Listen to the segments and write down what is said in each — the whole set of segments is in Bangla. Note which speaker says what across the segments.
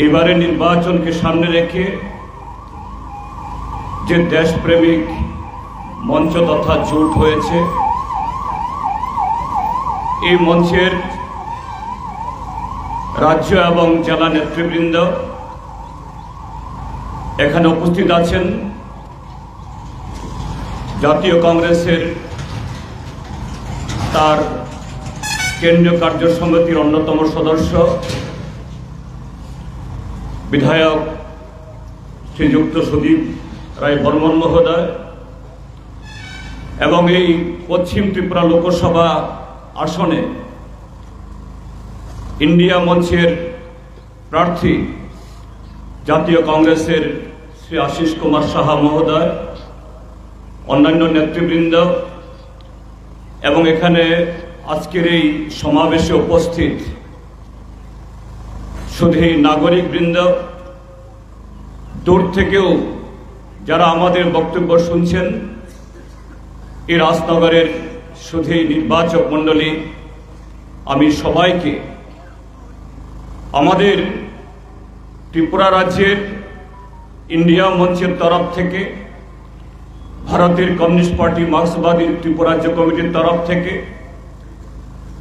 Speaker 1: এবারে নির্বাচনকে সামনে রেখে যে দেশপ্রেমিক মঞ্চ তথা জোট হয়েছে, এই মঞ্চের রাজ্য এবং জেলা নেতৃবৃন্দ এখানে উপস্থিত আছেন। জাতীয় কংগ্রেসের তার কেন্দ্রীয় কার্য সমিতির অন্যতম সদস্য বিধায়ক শ্রীযুক্ত সুদীপ রায় বর্মন মহোদয় এবং এই পশ্চিম ত্রিপুরা লোকসভা আসনে ইন্ডিয়া মঞ্চের প্রার্থী জাতীয় কংগ্রেসের শ্রী আশিস কুমার সাহা মহোদয়, অন্যান্য নেতৃবৃন্দ এবং এখানে আজকের এই সমাবেশে উপস্থিত শুধু নাগরিকবৃন্দ, দূর থেকেও যারা আমাদের বক্তব্য শুনছেন, এই রাজনগরের শুধু নির্বাচক মণ্ডলী, আমি সবাইকে আমাদের ত্রিপুরা রাজ্যের ইন্ডিয়া মঞ্চের তরফ থেকে, ভারতের কমিউনিস্ট পার্টি মার্ক্সবাদী ত্রিপুরা রাজ্য কমিটির তরফ থেকে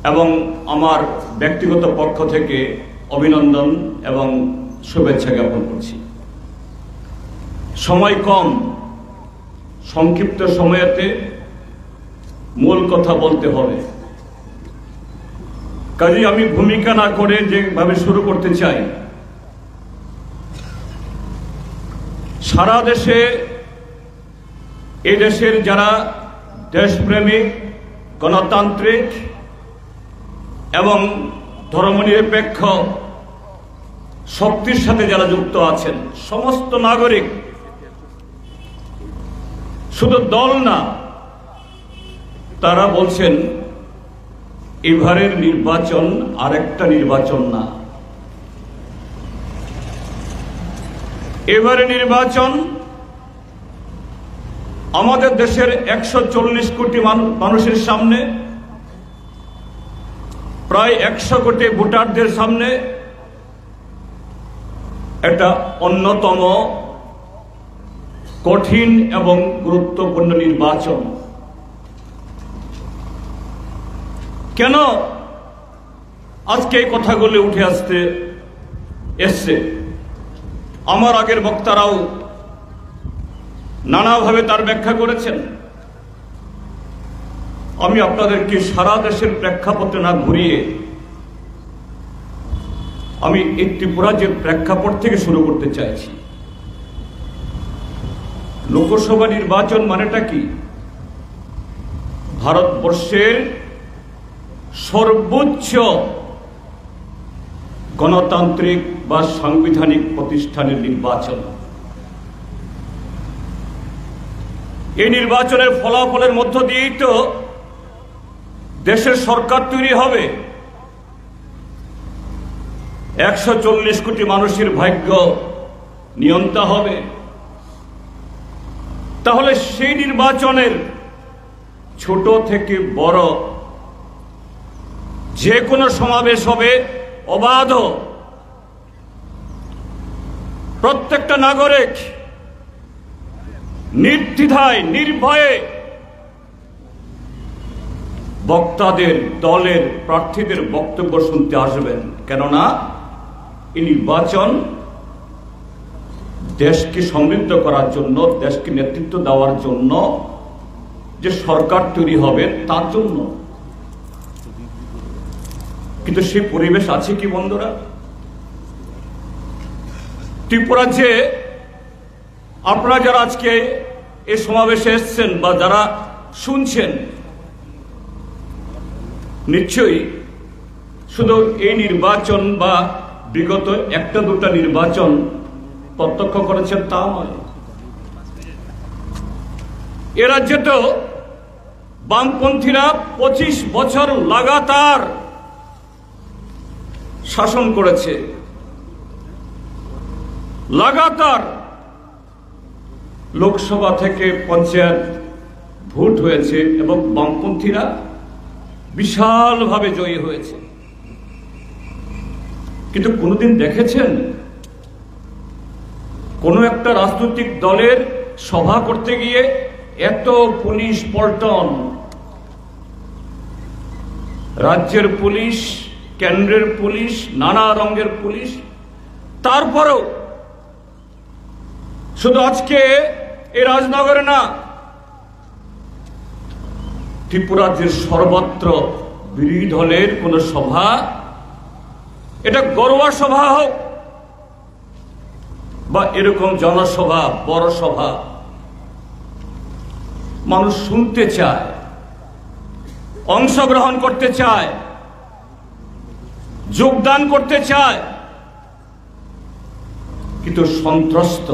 Speaker 1: এবং আমার ব্যক্তিগত পক্ষ থেকে অভিনন্দন এবং শুভেচ্ছা জ্ঞাপন করছি। সময় কম, সংক্ষিপ্ত সময়েতে মূল কথা বলতে হবে, কাজেই আমি ভূমিকা না করে যেভাবে শুরু করতে চাই। সারা দেশে, এই দেশের যারা দেশপ্রেমিক, গণতান্ত্রিক এবং ধর্মনিরপেক্ষ শক্তির সাথে যারা যুক্ত আছেন, সমস্ত নাগরিক, শুধু দল না, তারা বলছেন এবারের নির্বাচন আরেকটা নির্বাচন না, এবারে নির্বাচন আমাদের দেশের 140 কোটি মানুষের সামনে, প্রায় 100 কোটি ভোটারদের সামনে একটা অন্যতম কঠিন এবং গুরুত্বপূর্ণ নির্বাচন। কেন আজকে এই কথাগুলি উঠে এসছে? আমার আগের বক্তারাও নানাভাবে তার ব্যাখ্যা করেছেন। আমি আপনাদেরকে সারা দেশের প্রেক্ষাপটে না ঘুরিয়ে আমি এই ত্রিপুরা যে প্রেক্ষাপট থেকে শুরু করতে চাইছি। লোকসভা নির্বাচন মানেটা কি? ভারতবর্ষের সর্বোচ্চ গণতান্ত্রিক বা সাংবিধানিক প্রতিষ্ঠানের নির্বাচন। এই নির্বাচনের ফলাফলের মধ্য দিয়েই তো দেশের সরকার তৈরি হবে, 140 কোটি মানুষের ভাগ্য নিয়ন্ত্রণ হবে। তাহলে সেই নির্বাচনের ছোট থেকে বড় যে কোনো সমাবেশ হবে অবাধ, প্রত্যেকটা নাগরিক নির্দ্বিধায় নির্ভয়ে বক্তাদের, দলের প্রার্থীদের বক্তব্য শুনতে আসবেন। কেননা এই নির্বাচন দেশকে সমৃদ্ধ করার জন্য, দেশকে নেতৃত্ব দেওয়ার জন্য যে সরকার তৈরি হবে তার জন্য। কিন্তু সেই পরিবেশ আছে কি বন্ধুরা? ত্রিপুরা যে আপনারা যারা আজকে এই সমাবেশে এসছেন বা যারা শুনছেন, নিশ্চয়ই শুধু এই নির্বাচন বা বিগত একটা দুটা নির্বাচন প্রত্যক্ষ করেছেন তা নয়। এ রাজ্যে তো বামপন্থীরা 25 বছর লাগাতার শাসন করেছে, লাগাতার লোকসভা থেকে পঞ্চায়েত ভোট হয়েছে এবং বামপন্থীরা বিশালভাবে জয়ী হয়েছে। কিন্তু কোনোদিন দেখেছেন কোনো একটা রাজনৈতিক দলের সভা করতে গিয়ে এত পুলিশ পল্টন, রাজ্যের পুলিশ, কেন্দ্রের পুলিশ, নানা রঙের পুলিশ, তারপরেও শুধু আজকে এই রাজনগরে না, ত্রিপুরা রাজ্যের সর্বত্র বিরোধী দলের কোন সভা, এটা গড়ুয়া সভা হোক বা এরকম জনসভা, বড় সভা, মানুষ শুনতে চায়, অংশগ্রহণ করতে চায়, যোগদান করতে চায়, কিন্তু সন্ত্রস্ত।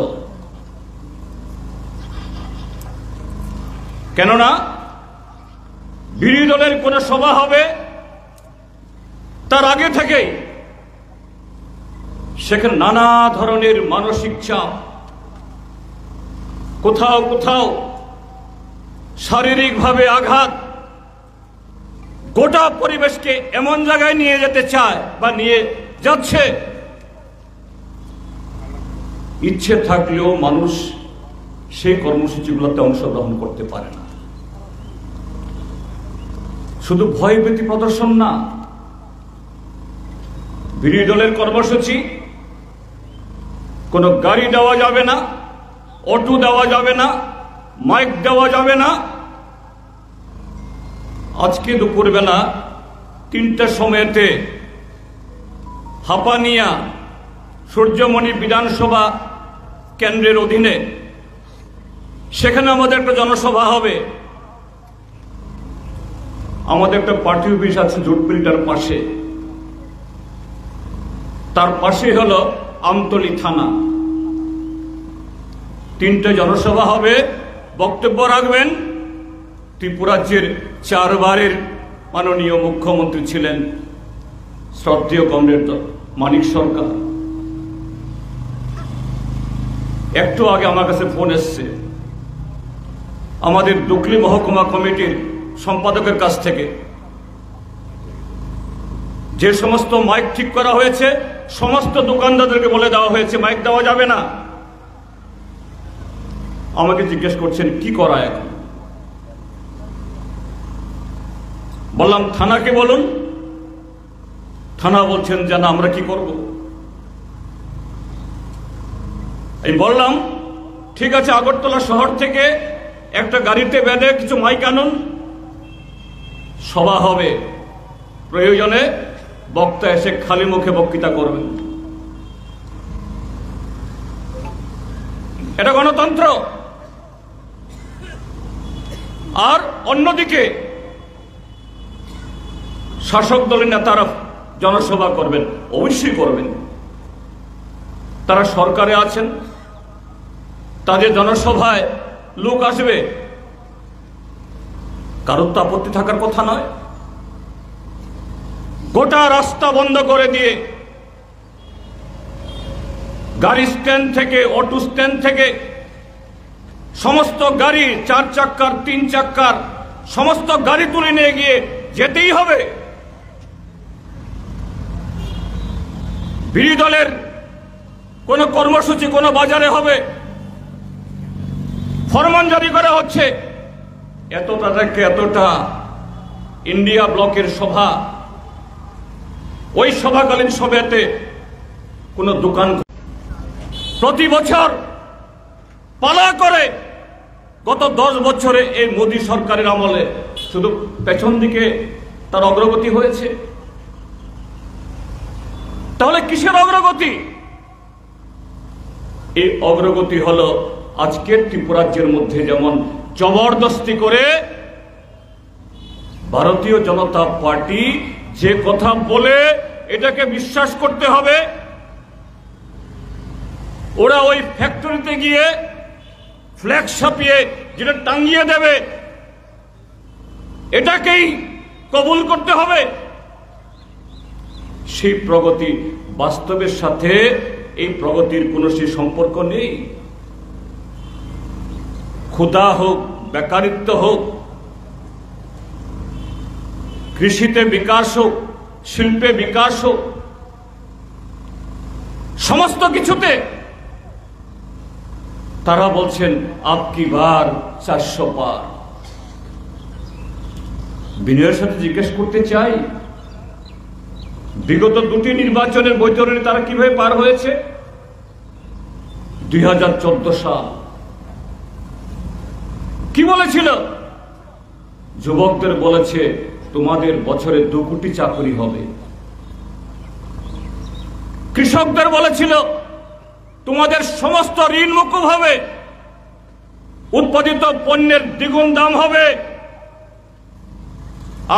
Speaker 1: কেননা বিরোধী দলের কোন সভা হবে তার আগে থেকেই সেখানে নানা ধরনের মানসিক চাপ, কোথাও কোথাও শারীরিকভাবে আঘাত, গোটা পরিবেশকে এমন জায়গায় নিয়ে যেতে চায় বা নিয়ে যাচ্ছে, ইচ্ছে থাকলেও মানুষ সেই কর্মসূচিগুলোতে অংশগ্রহণ করতে পারে না। শুধু ভয়ভীতি প্রদর্শন না, বিরোধী দলের কর্মসূচি কোনো গাড়ি দেওয়া যাবে না, অটো দেওয়া যাবে না, মাইক দেওয়া যাবে না। আজকে দুপুরবেলা 3টার সময়তে হাপানিয়া সূর্যমণি বিধানসভা কেন্দ্রের অধীনে সেখানে আমাদের একটা জনসভা হবে। আমাদের একটা পার্টি অফিস আছে জুটপিলটার পাশে, তার পাশে হলো আমতলী থানা। 3টে জনসভা হবে, বক্তব্য রাখবেন ত্রিপুরা রাজ্যের 4 বারের মাননীয় মুখ্যমন্ত্রী ছিলেন শ্রদ্ধেয় কমরেড মানিক সরকার। একটু আগে আমার কাছে ফোন এসছে আমাদের দুকলি মহকুমা কমিটির সম্পাদকের কাছ থেকে, যে সমস্ত মাইক ঠিক করা হয়েছে সমস্ত দোকানদারদেরকে বলে দেওয়া হয়েছে মাইক দেওয়া যাবে না। আমাকে জিজ্ঞেস করছেন কি করা এখন। বললাম থানাকে বলুন। থানা বলছেন যে না, আমরা কি করব। আমি বললাম ঠিক আছে, আগরতলা শহর থেকে একটা গাড়িতে বেঁধে কিছু মাইক আনুন, সভা হবে, প্রয়োজনে বক্তা এসে খালি মুখে বক্তৃতা করবেন। এটা গণতন্ত্র। আর অন্যদিকে শাসক দলের নেতারা জনসভা করবেন, অবশ্যই করবেন। তারা সরকারে আছেন, তাদের জনসভায় লোক আসবে, কারোর তো আপত্তি থাকার কথা নয়। গোটা রাস্তা বন্ধ করে দিয়ে গাড়ি স্ট্যান্ড থেকে, অটো স্ট্যান্ড থেকে সমস্ত গাড়ি, 4 চাক্কার, 3 চাক্কার সমস্ত গাড়ি তুলে নিয়ে গিয়ে যেতেই হবে। বিরোধী দলের কোন কর্মসূচি কোন বাজারে হবে, ফরমান জারি করা হচ্ছে এতটা থেকে এতটা ইন্ডিয়া ব্লকের সভা, ওই সভাকালীন সভাতে কোন দোকান প্রতি বছর পালা করে গত 10 বছরে এই মোদী সরকারের আমলে শুধু পেছন দিকে তার অগ্রগতি হয়েছে। তাহলে কিসের অগ্রগতি? এই অগ্রগতি হলো আজকের ত্রিপুরা রাজ্যের মধ্যে যেমন জবরদস্তি করে ভারতীয় জনতা পার্টি যে কথা বলে এটাকে বিশ্বাস করতে হবে, ওরা ওই ফ্যাক্টরিতে গিয়ে ফ্ল্যাগ ছাপিয়ে যেটা টাঙিয়ে দেবে এটাকেই কবুল করতে হবে। সেই প্রগতি বাস্তবের সাথে এই প্রগতির কোনো সেই সম্পর্ক নেই। ক্ষুধা হোক, বেকারিত্ব হোক, কৃষিতে বিকাশ হোক, শিল্পে বিকাশ হোক, সমস্ত কিছুতে তারা বলছেন আপকি বার 400 পার। বিনয়ের সাথে জিজ্ঞেস করতে চাই, বিগত দুটি নির্বাচনের বৈতরণী তারা কিভাবে পার হয়েছে? 2014 সাল কি বলেছিল? যুবকদের বলেছে তোমাদের বছরে 2 কোটি চাকরি হবে। কৃষকদের বলেছিল তোমাদের সমস্ত ঋণ মুকুব হবে, উৎপাদিত পণ্যের দ্বিগুণ দাম হবে,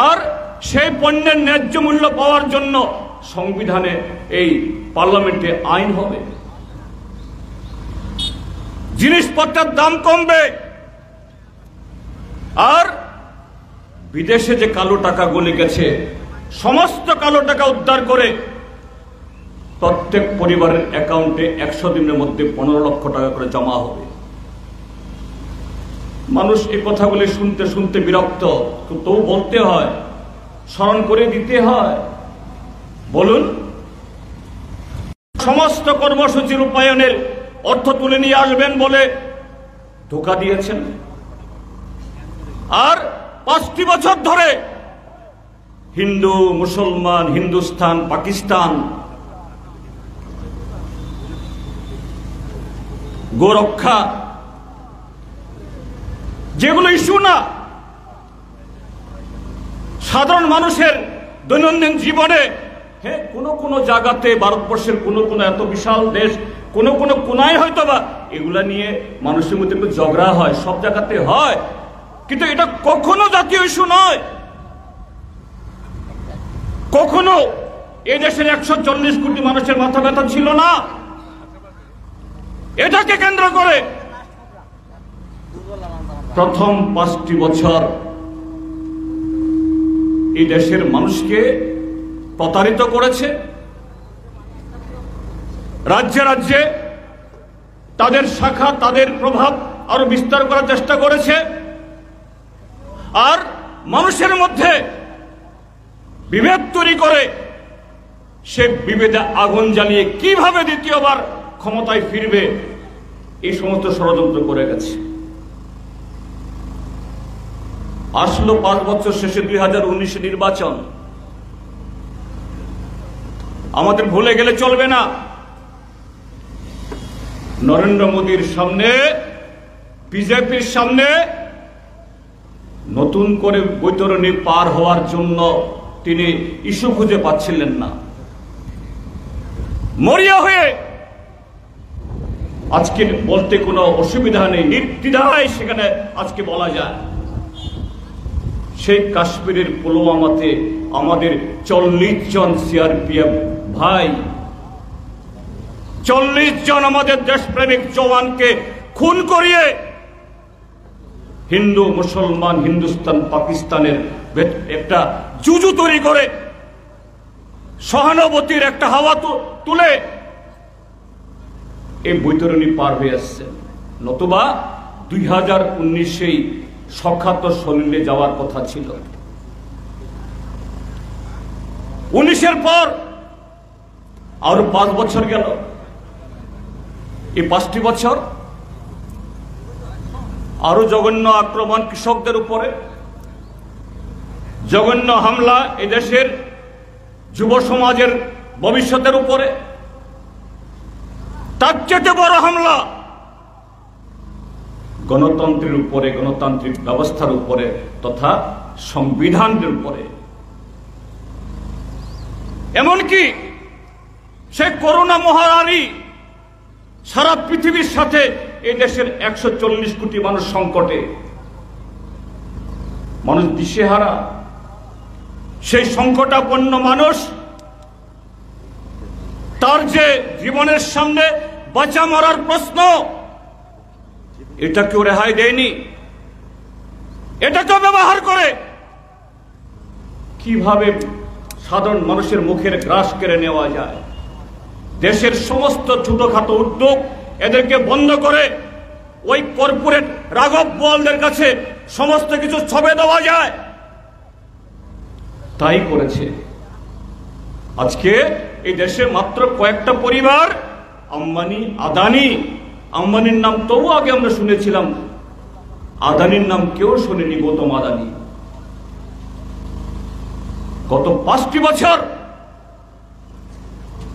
Speaker 1: আর সেই পণ্যের ন্যায্য মূল্য পাওয়ার জন্য সংবিধানে এই পার্লামেন্টে আইন হবে, জিনিসপত্রের দাম কমবে, আর বিদেশে যে কালো টাকা গলে গেছে সমস্ত কালো টাকা উদ্ধার করে প্রত্যেক পরিবারের অ্যাকাউন্টে 100 দিনের মধ্যে 15 লক্ষ টাকা করে জমা হবে। মানুষ এই কথাগুলি শুনতে শুনতে বিরক্ত, তো বলতে হয়, স্মরণ করে দিতে হয়। বলুন, সমস্ত কর্মসূচি রূপায়ণের অর্থ তুলে নিয়ে আসবেন বলে ধোঁকা দিয়েছেন, আর 5টি বছর ধরে হিন্দু, মুসলমান, হিন্দুস্তান, পাকিস্তান, গোরক্ষা, যেগুলো ইস্যু না, সাধারণ মানুষের দৈনন্দিন জীবনে, হ্যাঁ, কোন জায়গাতে ভারতবর্ষের কোন এত বিশাল দেশ কোন কোনায় হয়তো বা এগুলা নিয়ে মানুষের মধ্যে একটু ঝগড়া হয়, সব জায়গাতে হয়, কিন্তু এটা কখনো জাতীয় ইস্যু নয়। কখনো এই দেশের 140 কোটি মানুষের মাথা ব্যথা ছিল না। এটাকে কেন্দ্র করে প্রথম 5টি বছর এই দেশের মানুষকে প্রতারিত করেছে, রাজ্যে রাজ্যে তাদের শাখা, তাদের প্রভাব আরো বিস্তার করার চেষ্টা করেছে, আর মানুষের মধ্যে বিভেদ তৈরি করে সে বিভেদে আগুন জ্বালিয়ে কিভাবে দ্বিতীয়বার ক্ষমতায় ফিরবে এই সমস্ত ষড়যন্ত্র করে গেছে। আসলো 5 বছর শেষে 2019 নির্বাচন। আমাদের ভুলে গেলে চলবে না, নরেন্দ্র মোদীর সামনে, বিজেপির সামনে নতুন করে বৈতরণী পার হওয়ার জন্য তিনি ইস্যু খুঁজে পাচ্ছিলেন না। মরিয়া হয়ে আজকে বলতে কোনো অসুবিধা নেই, নির্দ্বিধায় সেখানে আজকে বলা যায়, সেই কাশ্মীরের পুলওয়ামাতে আমাদের 40 জন সিআরপিএফ ভাই, 40 জন আমাদের দেশপ্রেমিক জওয়ানকে খুন করিয়ে হিন্দু, মুসলমান, হিন্দুস্তান, পাকিস্তানের একটা জুজু তৈরি করে সহানুভূতির একটা হাওয়া তুলে এই বৈতরণী পার হয়ে আসছে। নতুবা 2019 সখাত সলিলে যাওয়ার কথা ছিল। 19-এর পর আরো 5 বছর গেল। এই 5টি বছর আরো জঘন্য আক্রমণ কৃষকদের উপরে, জঘন্য হামলা এদেশের যুব সমাজের ভবিষ্যতের উপরে, তার চেয়ে বড় হামলা গণতন্ত্রের উপরে, গণতান্ত্রিক ব্যবস্থার উপরে তথা সংবিধানের উপরে। এমনকি সে করোনা মহামারী সারা পৃথিবীর সাথে এই দেশের 140 কোটি মানুষ সংকটে, মানুষ দিশেহারা। সেই সংকটাপন্ন মানুষ তার যে জীবনের সামনে বাঁচা মরার প্রশ্ন, এটা কেউ রেহাই দেয়নি। এটাকে ব্যবহার করে কিভাবে সাধারণ মানুষের মুখের গ্রাস কেড়ে নেওয়া যায়, দেশের সমস্ত ছোটখাটো উদ্যোগ এদেরকে বন্ধ করে ওই কর্পোরেট রাঘব বোয়ালদের কাছে সমস্ত কিছু ছবে দেওয়া যায়, তাই করেছে। আজকে এই দেশে মাত্র কয়েকটা পরিবার, আম্বানি, আদানি, আম্বানির নাম তবু আগে আমরা শুনেছিলাম, আদানির নাম কেউ শোনেনি, গৌতম আদানি। গত 5টি বছর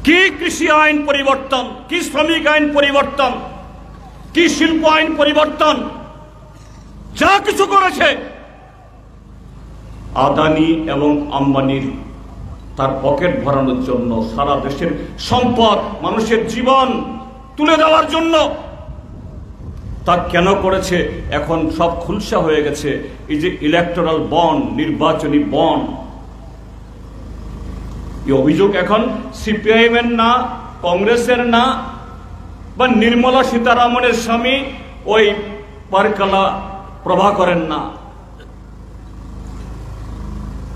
Speaker 1: কি কৃষি আইন পরিবর্তন, কি শ্রমিক আইন পরিবর্তন, কি শিল্প আইন পরিবর্তন, যা কিছু করেছে আদানি এবং আম্বানির তার পকেট ভরানোর জন্য, সারা দেশের সম্পদ, মানুষের জীবন তুলে দেওয়ার জন্য। তা কেন করেছে এখন সব খুলসা হয়ে গেছে। এই যে ইলেকটোরাল বন্ড, নির্বাচনী বন্ড, এই অভিযোগ এখন সিপিআইএম এর না, কংগ্রেসের না, বা নির্মলা সীতারামনের স্বামী ওই পারকালা প্রভাকরের না,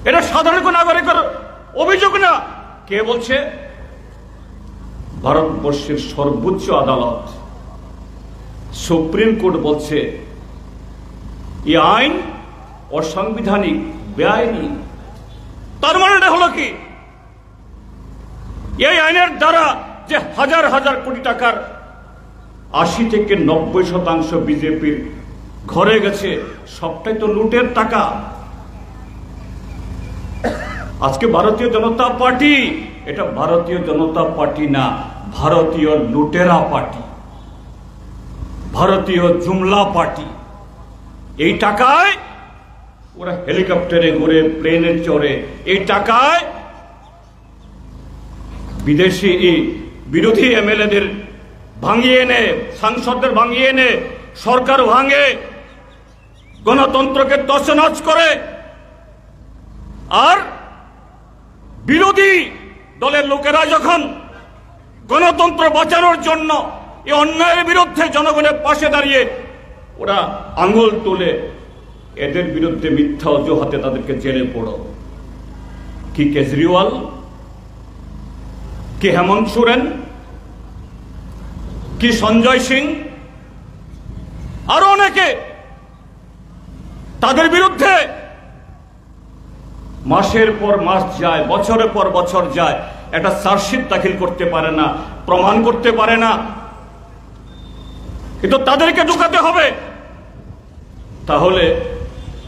Speaker 1: এটা সাধারণ নাগরিকের অভিযোগ না। কে বলছে? ভারতবর্ষের সর্বোচ্চ আদালত সুপ্রিম কোর্ট বলছে এই আইন অসাংবিধানিক, বেআইনি। তার মানে হলো কি, এই আইনের দ্বারা যে হাজার হাজার কোটি টাকার 80 থেকে 90% বিজেপির ঘরে গেছে, সবটাই তো লুটের টাকা। আজকে ভারতীয় জনতা পার্টি, এটা ভারতীয় জনতা পার্টি না, ভারতীয় লুটেরা পার্টি, ভারতীয় জুমলা পার্টি। এই টাকায় ওরা হেলিকপ্টারে ঘুরে, প্লেনে চড়ে, এই টাকায় বিদেশি বিরোধী এমএলএদের ভাঙিয়ে এনে, সাংসদদের ভাঙিয়ে এনে সরকার ভাঙে, গণতন্ত্রকে তছনছ করে। আর বিরোধী দলের লোকেরা যখন গণতন্ত্র বাঁচানোর জন্য এই অন্যায়ের বিরুদ্ধে জনগণের পাশে দাঁড়িয়ে ওরা আঙুল তুলে, এদের বিরুদ্ধে মিথ্যা অজুহাতে তাদেরকে জেলে পড়ো। কি কেজরিওয়াল, কি হেমন্ত সোরেন, কি সঞ্জয় সিং, আরো অনেকে, তাদের বিরুদ্ধে মাসের পর মাস যায়, বছরের পর বছর যায়, একটা চার্জশিট দাখিল করতে পারে না, প্রমাণ করতে পারে না। কিন্তু তাদেরকে ঢুকাতে হবে। তাহলে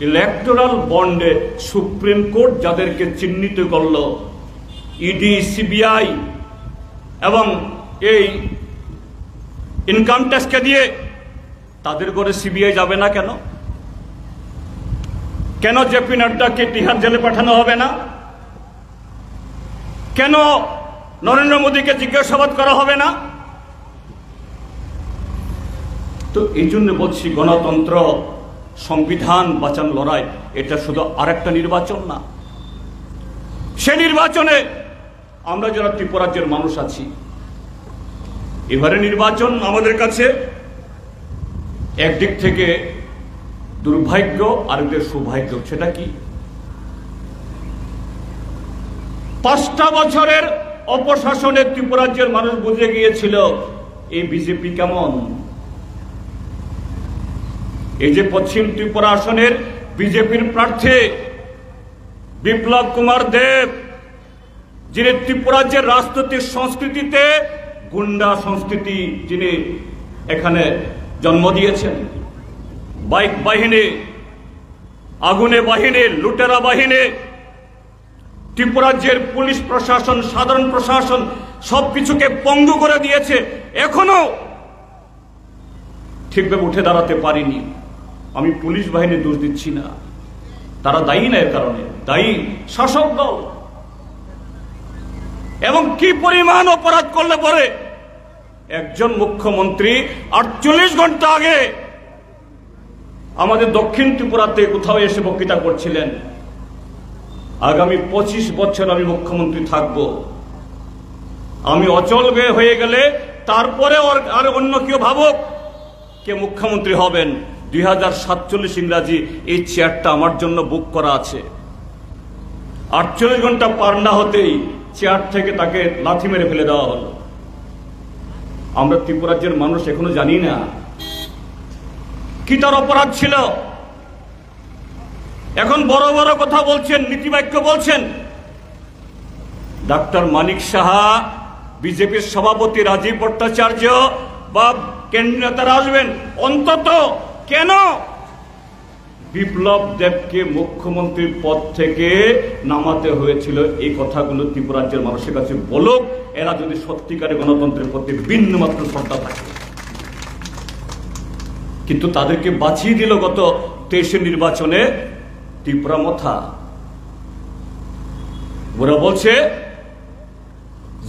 Speaker 1: ইলেকটোরাল বন্ডে সুপ্রিম কোর্ট যাদেরকে চিহ্নিত করল, ইডি, সিবিআই এবং এই ইনকাম ট্যাক্সকে দিয়ে, তাদের করে সিবিআই যাবে না কেন? কেন জেপি নাড্ডাকে তিহার জেলে পাঠানো হবে না? কেন নরেন্দ্র মোদীকে জিজ্ঞাসাবাদ করা হবে না? তো এই জন্য বলছি, গণতন্ত্র, সংবিধান বাঁচানো লড়াই, এটা শুধু আরেকটা নির্বাচন না। সে নির্বাচনে আমরা যারা ত্রিপুরাজ্যের মানুষ আছি, এবারে নির্বাচন আমাদের কাছে একদিক থেকে দুর্ভাগ্য, আরেকদিকে সৌভাগ্য। সেটা কি? 5টা বছরের অপশাসনে ত্রিপুরাজ্যের মানুষ বুঝে গিয়েছিল এই বিজেপি কেমন। এই যে পশ্চিম ত্রিপুরা আসনের বিজেপির প্রার্থী বিপ্লব কুমার দেব, যিনি ত্রিপুরাজ্যের রাজনৈতিক সংস্কৃতিতে গুন্ডা সংস্কৃতি যিনি এখানে জন্ম দিয়েছেন, বাইক বাহিনী, আগুনে বাহিনী, লুটেরা বাহিনী, ত্রিপুরাজ্যের পুলিশ প্রশাসন, সাধারণ প্রশাসন সবকিছুকে পঙ্গু করে দিয়েছে, এখনো ঠিকভাবে উঠে দাঁড়াতে পারিনি। আমি পুলিশ বাহিনী দোষ দিচ্ছি না, তারা দায়ী না, এর কারণে দায়ী শাসক দল। এবং কি পরিমাণ অপরাধ করলে পরে একজন মুখ্যমন্ত্রী 48 ঘন্টা আগে আমাদের দক্ষিণ ত্রিপুরাতে কোথাও এসে বক্তৃতা করছিলেন, আগামী 25 বছর আমি মুখ্যমন্ত্রী থাকব, আমি অচল হয়ে গেলে তারপরে আর অন্য কেউ ভাবুক কে মুখ্যমন্ত্রী হবেন, 2047 ইংরাজি এই চেয়ারটা আমার জন্য বুক করা আছে। 48 ঘন্টা পার না হতেই চেয়ার থেকে তাকে লাথি মেরে ফেলে দেওয়া হলো। আমরা ত্রিপুরাজ্যের মানুষ এখনো জানি না কি তার অপরাধ ছিল। এখন বড় বড় কথা বলছেন, নীতিবাক্য বলছেন। ডাক্তার মানিক সাহা, বিজেপির সভাপতি রাজীব ভট্টাচার্য, বা কেন্দ্রীয় নেতারা আসবেন, অন্তত কেন বিপ্লব দেবকে মুখ্যমন্ত্রীর পদ থেকে নামাতে হয়েছিল এই কথাগুলো ত্রিপুরা রাজ্যের মানুষের কাছে বলুক, এরা যদি সত্যিকারে গণতন্ত্রের প্রতি বিন্দুমাত্র শ্রদ্ধা থাকে। কিন্তু তাদেরকে বাঁচিয়ে দিল গত 23 নির্বাচনে ত্রিপুরা মথা। ওরা বলছে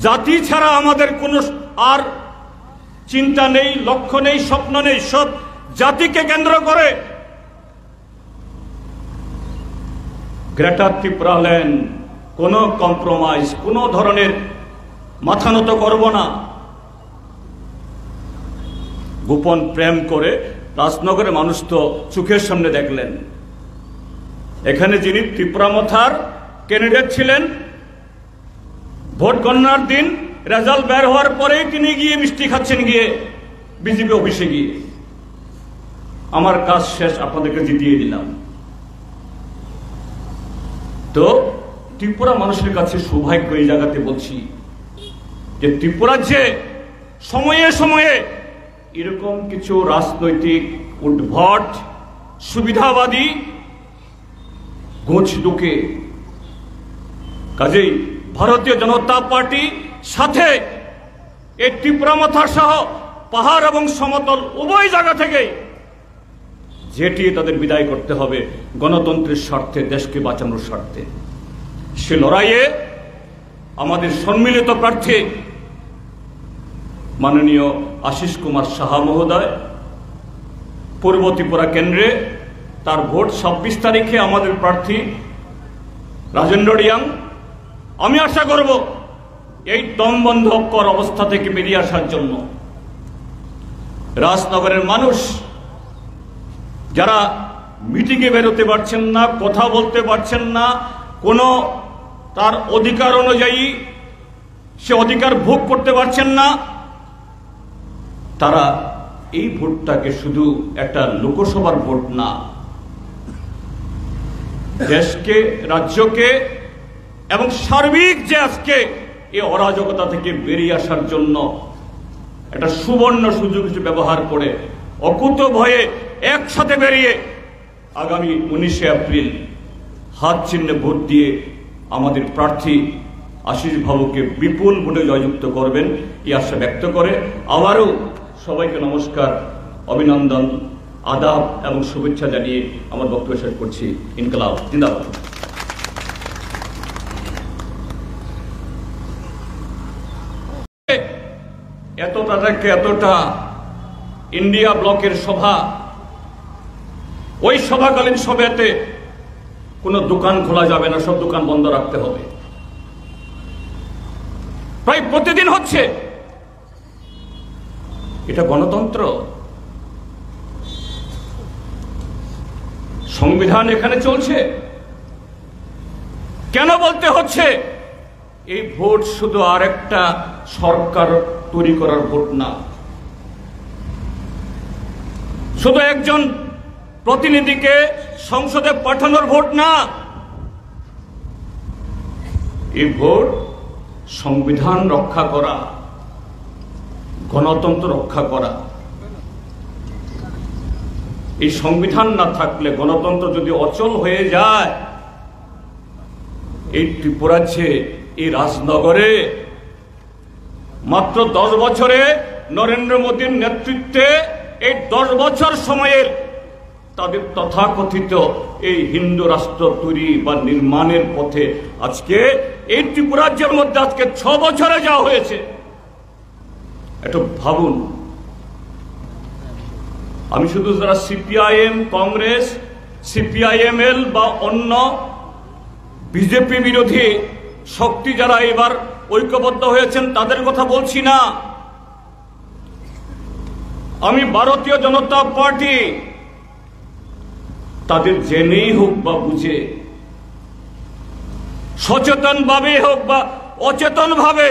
Speaker 1: জাতি ছাড়া আমাদের কোনো আর চিন্তা নেই, লক্ষ্য নেই, স্বপ্ন নেই, সব জাতিকে কেন্দ্র করে। গ্রেটার ত্রিপুরা ল্যান্ড, কোনো কম্প্রোমাইজ, কোনো ধরনের মাথা নত করব না। গোপন প্রেম করে রাজনগরের মানুষ তো চোখের সামনে দেখলেন। এখানে যিনি ত্রিপুরা মথার ক্যান্ডিডেট ছিলেন, ভোট গণনার দিন রেজাল্ট বের হওয়ার পরেই তিনি গিয়ে মিষ্টি খাচ্ছেন গিয়ে বিজেপি অফিসে গিয়ে, আমার কাজ শেষ, আপনাদেরকে জিতিয়ে দিলাম। তো ত্রিপুরা মানুষের কাছে সৌভাগ্য এই জায়গাতে বলছি যে ত্রিপুরা যে সময়ে সময়ে এরকম কিছু রাজনৈতিক উদ্ভট সুবিধাবাদী গোছ ঢুকে, কাজেই ভারতীয় জনতা পার্টি সাথে এই ত্রিপুরা মথার সহ পাহাড় এবং সমতল উভয় জায়গা থেকে যেটি তাদের বিদায় করতে হবে গণতন্ত্রের স্বার্থে, দেশকে বাঁচানোর স্বার্থে। সে লড়াইয়ে আমাদের সম্মিলিত প্রার্থী মাননীয় আশিস কুমার সাহা মহোদয় পূর্ব ত্রিপুরা কেন্দ্রে, তার ভোট 26 তারিখে আমাদের প্রার্থী রাজেন্দ্র রিয়াং। আমি আশা করব এই দমবন্ধকর অবস্থা থেকে বেরিয়ে আসার জন্য রাজনগরের মানুষ যারা মিটিংয়ে বেরোতে পারছেন না, কথা বলতে পারছেন না, কোনো তার অধিকার অনুযায়ী সে অধিকার ভোগ করতে পারছেন না, তারা এই ভোটটাকে শুধু একটা লোকসভার ভোট না, দেশকে, রাজ্যকে এবং সার্বিক যে আজকে এই অরাজকতা থেকে বেরিয়ে আসার জন্য একটা সুবর্ণ সুযোগ হিসেবে ব্যবহার করে অকুত ভয়ে একসাথে বেরিয়ে আগামী 19শে এপ্রিল হাত চিহ্নে ভোট দিয়ে আমাদের প্রার্থী আশিস বাবুকে বিপুল ভোটে জয়যুক্ত করবেন এই আশা ব্যক্ত করে আবারও সবাইকে নমস্কার, অভিনন্দন, আদাব এবং শুভেচ্ছা জানিয়ে আমার বক্তব্য শেষ করছি। ইনকলাব জিন্দাবাদ। এতটা থেকে এতটা ইন্ডিয়া ব্লকের সভা, ওই সভাকালীন সভাতে কোনো দোকান খোলা যাবে না, সব দোকান বন্ধ রাখতে হবে। প্রায় প্রতিদিন হচ্ছে। এটা গণতন্ত্র? সংবিধান এখানে চলছে। কেন বলতে হচ্ছে এই ভোট শুধু আরেকটা সরকার তৈরি করার ভোট না, শুধু একজন প্রতিনিধিকে সংসদে পাঠানোর ভোট না, এই ভোট সংবিধান রক্ষা করা, গণতন্ত্র রক্ষা করা। এই সংবিধান না থাকলে, গণতন্ত্র যদি অচল হয়ে যায়, এই ত্রিপুরাজ্যে, এই রাজনগরে মাত্র 10 বছরে নরেন্দ্র মোদীর নেতৃত্বে এই 10 বছর সময়ের তাদের তথাকথিত এই হিন্দু রাষ্ট্র তৈরি বা নির্মাণের পথে আজকে এই ত্রিপুরাজ্যের মধ্যে আজকে 6 বছরে যাওয়া হয়েছে। একটু ভাবুন। আমি শুধু যারা সিপিআইএম, কংগ্রেস, সিপিআইএমএল বা অন্য বিজেপি বিরোধী শক্তি যারা এবার ঐক্যবদ্ধ হয়েছেন তাদের কথা বলছি না। আমি ভারতীয় জনতা পার্টি, তাদের জেনেই হোক বা বুঝে, সচেতন ভাবে হোক বা অচেতন ভাবে,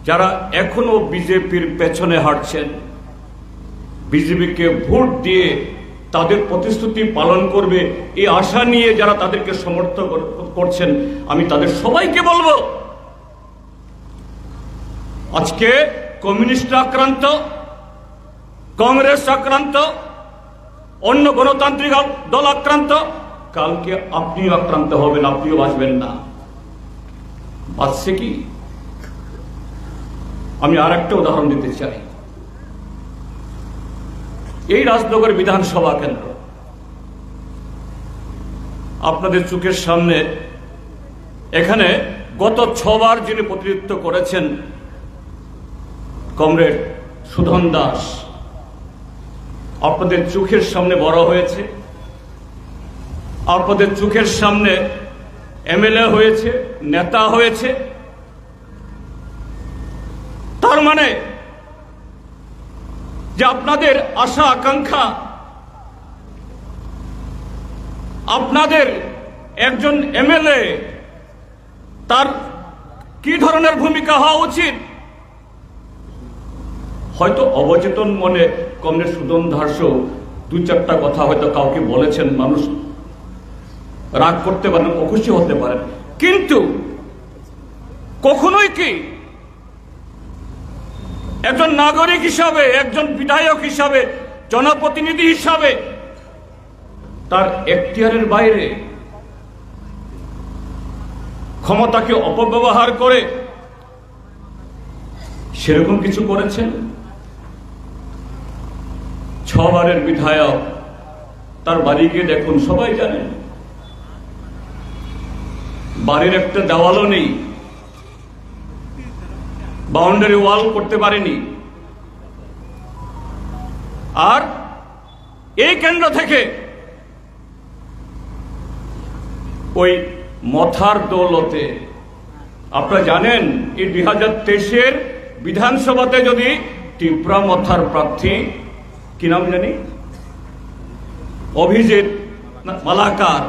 Speaker 1: যারা এখনো বিজেপির পেছনে হাঁটছেন, বিজেপিকে ভোট দিয়ে তাদের প্রতিশ্রুতি পালন করবে এই আশা নিয়ে যারা তাদেরকে সমর্থন করছেন, আমি তাদের সবাইকে বলবো আজকে কমিউনিস্ট আক্রান্ত, কংগ্রেস আক্রান্ত, অন্য গণতান্ত্রিক দল আক্রান্ত, কালকে আপনিও আক্রান্ত হবেন, আপনিও বাঁচবেন না। বাঁচছে কি? আমি আর একটা উদাহরণ দিতে চাই। এই রাজনগর বিধানসভা কেন্দ্র, আপনাদের চোখের সামনে এখানে গত 6 বার যিনি প্রতিনিধিত্ব করেছেন কমরেড সুধন দাস, আপনাদের চোখের সামনে বড় হয়েছে, আপনাদের চোখের সামনে এমএলএ হয়েছে, নেতা হয়েছে। তার মানে যে আপনাদের আশা আকাঙ্ক্ষা, আপনাদের একজন এমএলএ তার কি ধরনের ভূমিকা হওয়া উচিত, হয়তো অবচেতন মনে কমরেড সুধন দাসও 2-4টা কথা হয়তো কাউকে বলেছেন, মানুষ রাগ করতে পারেন, অখুশি হতে পারেন, কিন্তু কখনোই কি একজন নাগরিক হিসাবে, একজন বিধায়ক হিসাবে, জনপ্রতিনিধি হিসাবে তার এখতিয়ারের বাইরে ক্ষমতাকে অপব্যবহার করে সেরকম কিছু করেছেন? 6 বারের বিধায়ক, তার বাড়ি গিয়ে দেখুন, সবাই জানেন বাড়ির একটা দেওয়ালও নেই, বাউন্ডারি ওয়াল করতে পারেনি। আর এই কেন্দ্র থেকে ওই মথার দৌলতে, আপনারা জানেন এই 2023-এর বিধানসভাতে যদি ত্রিপুরা মথার প্রার্থী, কি নাম জানি, অভিজিৎ মালাকার,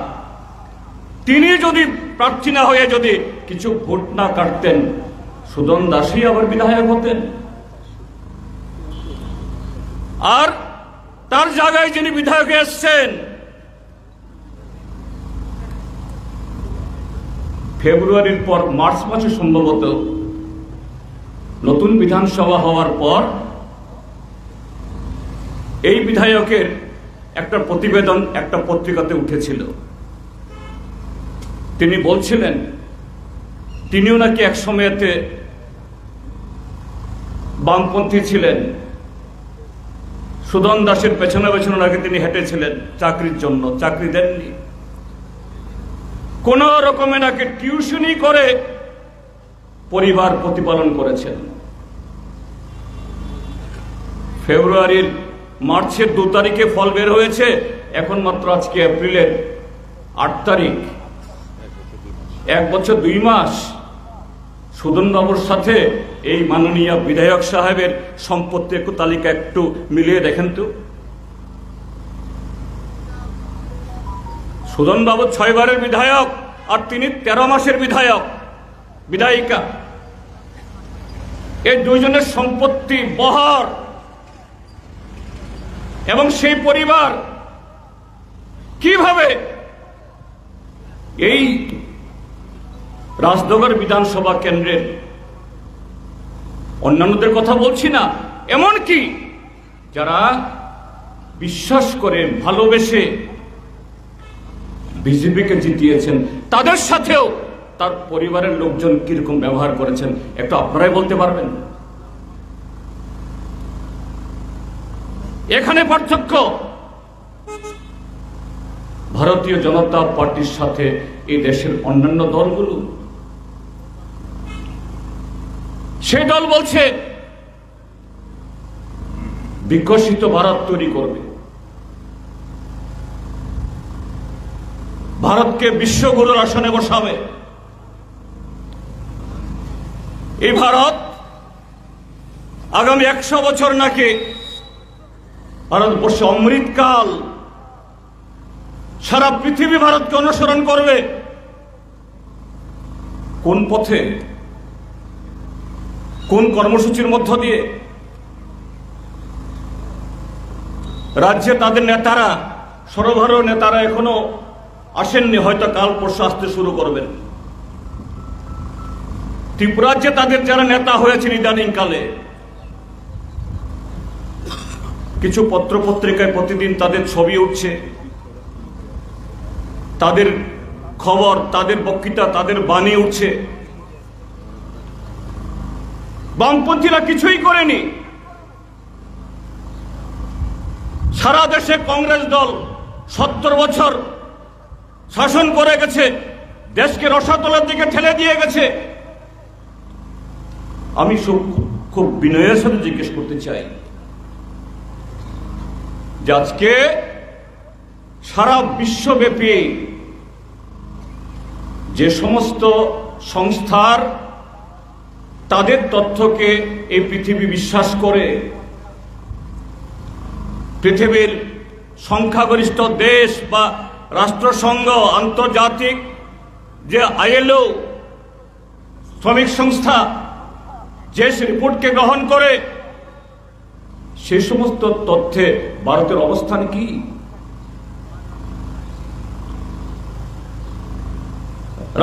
Speaker 1: তিনি যদি প্রার্থী না হয়ে যদি কিছু ভোট না কাটতেন, সুধন দাসই আবার বিধায়ক হতেন। আর তার জায়গায় যিনি বিধায়ক এসছেন, ফেব্রুয়ারির পর মার্চ মাসে সম্ভবত নতুন বিধানসভা হওয়ার পর এই বিধায়কের একটা প্রতিবেদন একটা পত্রিকাতে উঠেছিল। তিনি বলছিলেন তিনিও নাকি এক সময়েতে বামপন্থী ছিলেন, সুধন দাসের পেছনে পেছনে নাকি তিনি হেঁটেছিলেন চাকরির জন্য, চাকরি দেননি, কোন রকমে নাকি টিউশনি করে পরিবার প্রতিপালন করেছেন। ফেব্রুয়ারির মার্চের 2 তারিখে ফল বের হয়েছে, এখন মাত্র আজকে এপ্রিলের 8 তারিখ, 1 বছর 2 মাস। সুধন বাবুর সাথে এই মাননীয় বিধায়ক সাহেবের সম্পত্তি একটু তালিকা একটু মিলিয়ে দেখেন তো। সুধন বাবু 6 বারের বিধায়ক আর তিনি 13 মাসের বিধায়ক, বিধায়িকা। এই দুইজনের সম্পত্তি বহর, এবং সেই পরিবার কিভাবে এই রাজনগর বিধানসভা কেন্দ্রের, অন্যান্যদের কথা বলছি না, এমনকি যারা বিশ্বাস করে ভালোবেসে বিজেপিকে জিতিয়েছেন, তাদের সাথেও তার পরিবারের লোকজন কিরকম ব্যবহার করেছেন একটু আপনারাই বলতে পারবেন? এখানে পার্থক্য ভারতীয় জনতা পার্টির সাথে এই দেশের অন্যান্য দলগুলো। সেই দল বলছে বিকশিত ভারত তৈরি করবে, ভারতকে বিশ্বগুরুর আসনে বসাবে। এই ভারত আগামী 100 বছর নাকি ভারতবর্ষে অমৃতকাল, সারা পৃথিবী ভারতকে অনুসরণ করবে। কোন পথে, কোন কর্মসূচির মধ্য দিয়ে? রাজ্যে তাদের নেতারা, সর্বভারতীয় নেতারা এখনো আসেননি, হয়তো কাল পরশু আসতে শুরু করবেন। ত্রিপুরাজ্যে তাদের যারা নেতা হয়েছেন ইদানিং কালে, কিছু পত্রপত্রিকায় প্রতিদিন তাদের ছবি উঠছে, তাদের খবর, তাদের বক্তৃতা, তাদের বাণী উঠছে। বামপন্থীরা কিছুই করেনি। সারা দেশে কংগ্রেস দল 70 বছর শাসন করে গেছে, দেশকে রসাতলের দিকে ঠেলে দিয়ে গেছে। আমি খুব বিনয়ের সাথে জিজ্ঞেস করতে চাই যে আজকে সারা বিশ্বব্যাপী যে সমস্ত সংস্থার তাদের তথ্যকে এই পৃথিবী বিশ্বাস করে, পৃথিবীর সংখ্যাগরিষ্ঠ দেশ বা রাষ্ট্রসংঘ, আন্তর্জাতিক যে ILO শ্রমিক সংস্থা যে রিপোর্টকে গ্রহণ করে, সে সমস্ত তথ্যে ভারতের অবস্থান কি?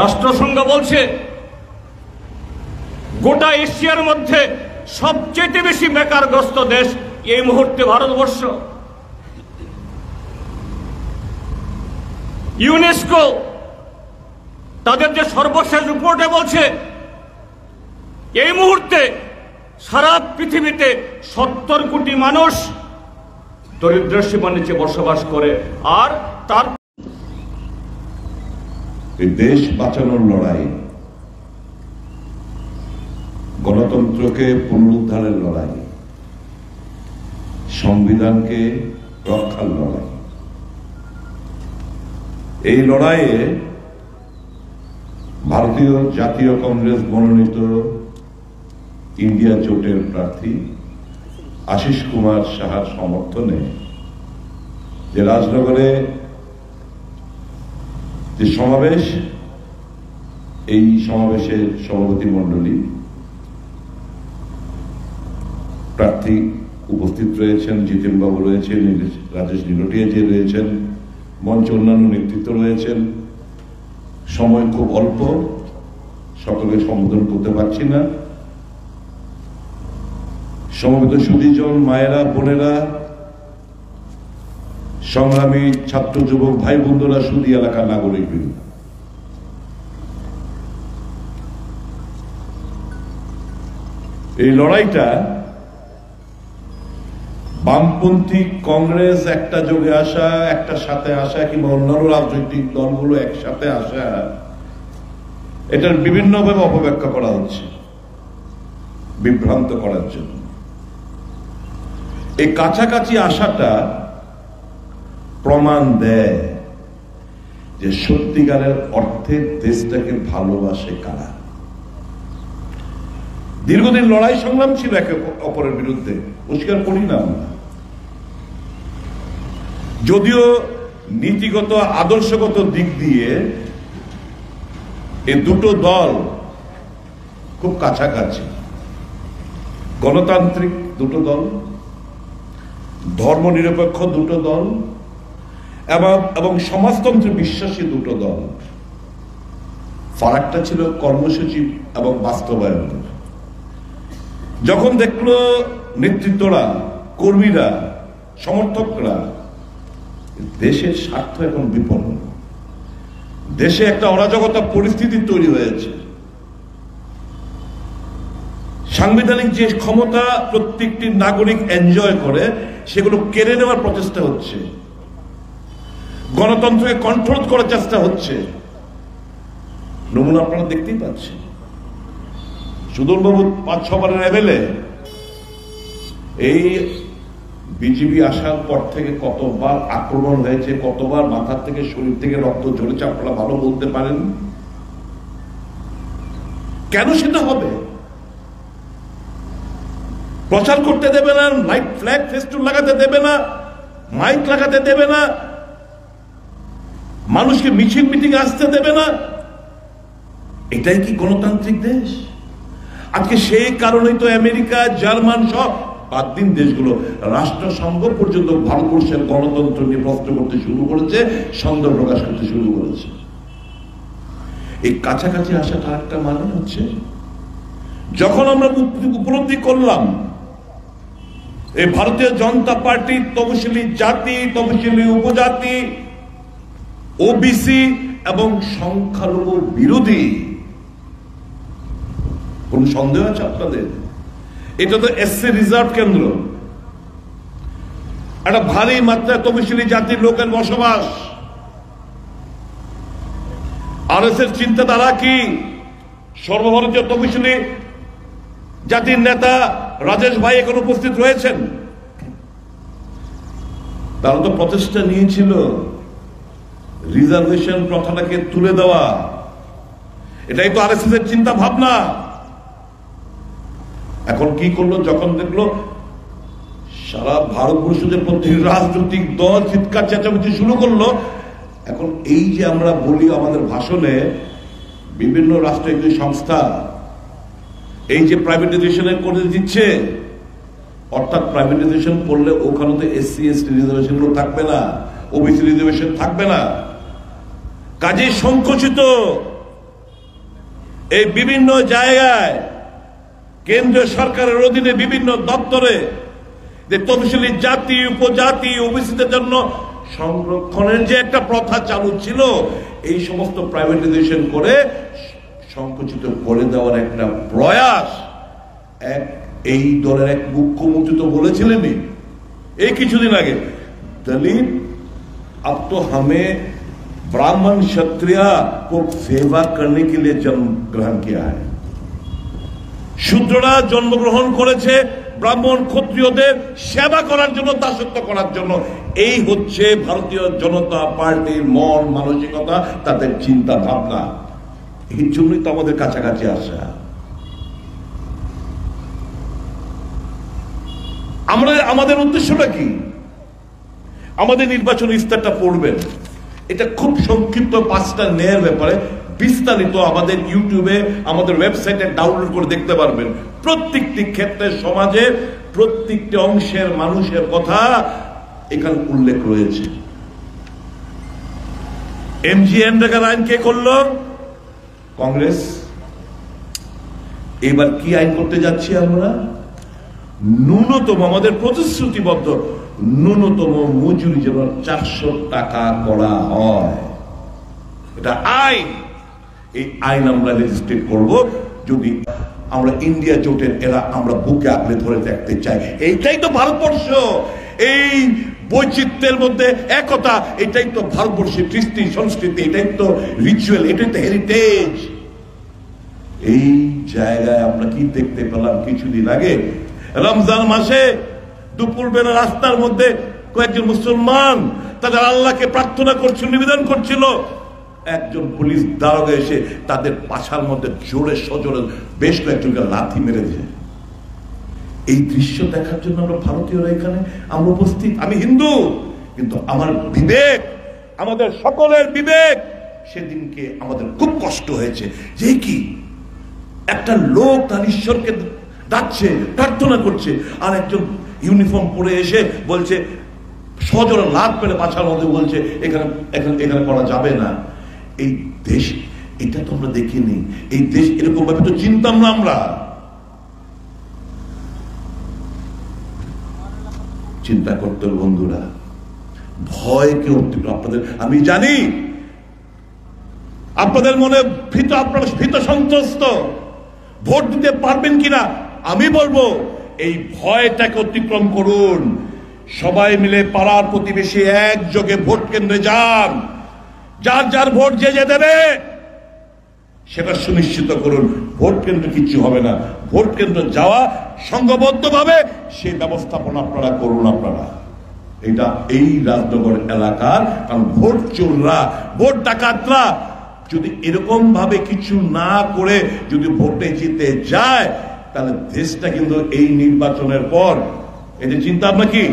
Speaker 1: রাষ্ট্রসংঘ বলছে গোটা এশিয়ার মধ্যে সবচেয়ে বেশি বেকারগ্রস্ত দেশ এই মুহূর্তে ভারতবর্ষ। ইউনেস্কো তাদের যে সর্বশেষ রিপোর্টে বলছে এই মুহূর্তে সারা পৃথিবীতে 70 কোটি মানুষ দরিদ্র সীমার নিচে বসবাস করে। আর তার
Speaker 2: দেশ বাঁচানোর লড়াই, গণতন্ত্রকে পুনরুদ্ধারের লড়াই, সংবিধানকে রক্ষার লড়াই, এই লড়াইয়ে ভারতীয় জাতীয় কংগ্রেস মনোনীত ইন্ডিয়া জোটের প্রার্থী আশিস কুমার সাহার সমর্থনে যে রাজনগরে যে সমাবেশ, এই সমাবেশের সভাপতি মণ্ডলী প্রার্থী উপস্থিত রয়েছেন, জিতেন বাবু রয়েছেন, রাজেশ নীলটিয়া যে রয়েছেন, মঞ্চে অন্যান্য নেতৃত্ব রয়েছেন। সময় খুব অল্প, সকলে সম্বোধন করতে পারছি না। সমবেত সুধীজন, মায়েরা, বোনেরা, সংগ্রামী ছাত্র যুবক ভাই বন্ধুরা, সুধী এলাকার নাগরিকবৃন্দ, এই লড়াইটা বামপন্থী কংগ্রেস একটা যোগে আসা, একটা সাথে আসা, কিংবা অন্যান্য রাজনৈতিক দলগুলো একসাথে আসা, এটার বিভিন্নভাবে অপব্যাখ্যা করা হচ্ছে বিভ্রান্ত করার জন্য। এই কাছাকাছি আসাটা প্রমাণ দেয় যে সত্যিকারের অর্থে দেশটাকে ভালোবাসে কারা। দীর্ঘদিন লড়াই সংগ্রাম ছিল একে অপরের বিরুদ্ধে, অস্বীকার করি না আমরা। যদিও নীতিগত আদর্শগত দিক দিয়ে এই দুটো দল খুব কাছাকাছি, গণতান্ত্রিক দুটো দল, ধর্মনিরপেক্ষ দুটো দল এবং সমাজতন্ত্রে বিশ্বাসী দুটো দল। ফারাকটা ছিল কর্মসূচি এবং বাস্তবায়ন। যখন দেখলো নেতৃত্বরা, কর্মীরা, সমর্থকরা দেশের স্বার্থ এখন বিপন্ন, দেশে একটা অরাজকতা পরিস্থিতি তৈরি হয়েছে, সাংবিধানিক যে ক্ষমতা প্রত্যেকটি নাগরিক এনজয় করে সেগুলো কেড়ে নেওয়ার প্রচেষ্টা হচ্ছে, গণতন্ত্রকে কন্ট্রোল করার চেষ্টা হচ্ছে। নমুনা আপনারা দেখতেই পাচ্ছেন। সুদূরবাবু 5-6 বারের এমএলএ, এই বিজেপি আসার পর থেকে কতবার আক্রমণ হয়েছে, কতবার মাথার থেকে শরীর থেকে রক্ত ঝরেছে, আপনারা ভালো বলতে পারেন। কেন সেটা হবে? প্রচার করতে দেবে না, লাইট ফ্ল্যাগ ফেস্টুন লাগাতে দেবে না, মাইক লাগাতে দেবে না, মানুষকে মিছিল মিটিং আসতে দেবে না। এটাই কি গণতান্ত্রিক দেশ? আজকে সেই কারণেই তো আমেরিকা, জার্মান সব বাদ দিন দেশগুলো, রাষ্ট্রসংঘ পর্যন্ত ভারতবর্ষের গণতন্ত্র নিয়ে প্রশ্ন করতে শুরু করেছে, সন্দেহ প্রকাশ করতে শুরু করেছে। এই কাছাকাছি আসাটা একটা মানে হচ্ছে, যখন আমরা উপলব্ধি করলাম এই ভারতীয় জনতা পার্টি তফসিলি জাতি, তফসিলি উপজাতি, ওবিসি এবং সংখ্যালঘু বিরোধী। কোন সন্দেহ আছে আপনাদের? এটা তো এসসি রিজার্ভ কেন্দ্র, একটা ভারী মাত্রায় তফসিলি জাতির লোকের বসবাস। আরএসএস চিন্তাধারা কি? সর্বভারতীয় তফসিলি জাতির নেতা রাজেশ ভাই এখন উপস্থিত রয়েছেন, তারা তো প্রচেষ্টা নিয়েছিল রিজার্ভেশন প্রথাটাকে তুলে দেওয়া। এটাই তো আরএসএস এর চিন্তা ভাবনা। এখন কি করলো? যখন দেখলো সারা ভারতবর্ষের প্রত্যেক রাজনৈতিক দল চিৎকার চেঁচামেচি শুরু করলো, এখন এই যে আমরা বলি আমাদের ভাষণে, বিভিন্ন রাষ্ট্রায়ত্ত সংস্থা এই যে প্রাইভেটাইজেশন করে দিচ্ছে, অর্থাৎ প্রাইভেটাইজেশন করলে ওখানে তো এসসি এসটি রিজার্ভেশন গুলো থাকবে না, ওবিসি রিজার্ভেশন থাকবে না। কাজেই সংকুচিত এই বিভিন্ন জায়গায় কেন্দ্রীয় সরকারের অধীনে বিভিন্ন দপ্তরে যে তফসিলি জাতি, উপজাতি, ওবিসিদের জন্য সংরক্ষণের যে একটা প্রথা চালু ছিল, এই সমস্ত প্রাইভেটাইজেশন করে সংকুচিত করে দেওয়ার একটা প্রয়াস এই দলের এক মুখ্যমন্ত্রী তো বলেছিলেনই এই কিছুদিন আগে, दलित अब तो हमें ब्राह्मण क्षत्रिय को सेवा करने के लिए जन्म ग्रहण किया है। শূদ্ররা জন্মগ্রহণ করেছে ব্রাহ্মণ ক্ষত্রিয়দের সেবা করার জন্য, দাসত্ব করার জন্য। এই হচ্ছে ভারতীয় জনতা পার্টির মন মানসিকতা, তাদের চিন্তা ভাবনা। এই জন্যই তো আমাদের কাছাকাছি আসা। আমাদের উদ্দেশ্যটা কি? আমাদের নির্বাচন ইস্তারটা পড়বেন, এটা খুব সংক্ষিপ্ত 5টা ন্যায়ের ব্যাপারে বিস্তারিত আমাদের ইউটিউবে, আমাদের ওয়েবসাইটে ডাউনলোড করে দেখতে পারবেন। প্রত্যেকটি ক্ষেত্রে সমাজের প্রত্যেকটি অংশের মানুষের কথা এখানে উল্লেখ রয়েছে। এমজিএনরেগার আইন কে করলো? কংগ্রেস। এবার কি আইন করতে যাচ্ছি আমরা? ন্যূনতম, আমাদের প্রতিশ্রুতিবদ্ধ ন্যূনতম মজুরি যেন 400 টাকা করা হয়, এটা আইন। এই আইন আমরা রেজিস্ট্রেট করব যদি আমরা ইন্ডিয়া জোটের এরা আমরা বুকে আঁকড়ে ধরে দেখতে চাই। এইটাই তো ভারতবর্ষ, এই বৈচিত্র্যের মধ্যে একতা, এটাই তো ভারতবর্ষের কৃষ্টি সংস্কৃতি, এটাই তো রিচুয়াল, এটাই তো হেরিটেজ। এই জায়গায় আমরা কি দেখতে পেলাম কিছুদিন আগে? রমজান মাসে দুপুরবেলা রাস্তার মধ্যে কয়েকজন মুসলমান তাদের আল্লাহকে প্রার্থনা করছিল, নিবেদন করছিল। একজন পুলিশ দারোগা এসে তাদের পাছার মধ্যে জোরে সজোরে বেশ কয়েকজনকে লাথি মেরে দিয়েছে। এই দৃশ্য দেখার জন্য আমরা ভারতীয়রা এখানে আমরা উপস্থিত। আমি হিন্দু, কিন্তু আমার বিবেক, আমাদের সকলের বিবেক, সেদিনকে আমাদের খুব কষ্ট হয়েছে যে কি একটা লোক তার ঈশ্বরকে ডাকছে, প্রার্থনা করছে, আর একজন ইউনিফর্ম পরে এসে বলছে, সজোরে লাথ মেরে পাছার মধ্যে বলছে এখানে করা যাবে না। এই দেশ, এটা তো আমরা দেখিনি। এই দেশ এরকম ভাবে তো চিনতাম না আমরা। চিন্তা করতে বন্ধুরা, ভয় কেউ আপনাদের, আমি জানি আপনাদের মনে ভীত, আপনারা ভীত সন্ত্রস্ত, ভোট দিতে পারবেন কিনা। আমি বলবো এই ভয়টাকে অতিক্রম করুন। সবাই মিলে পাড়ার প্রতিবেশী একযোগে ভোট কেন্দ্রে যান। যার যার ভোট যে দেবে সেটা সুনিশ্চিত করুন। ভোট কেন্দ্রে কিছু হবে না, ভোট কেন্দ্র যাওয়া সংঘবদ্ধভাবে সেই ব্যবস্থাপনা আপনারা করুন। আপনারা এটা এই রাজনগর এলাকার, কারণ ভোট চোররা, ভোট ডাকাতরা যদি এরকম ভাবে কিছু না করে যদি ভোটে জিতে যায়, তাহলে দেশটা কিন্তু এই নির্বাচনের পর এদের চিন্তা ভাবনা কি?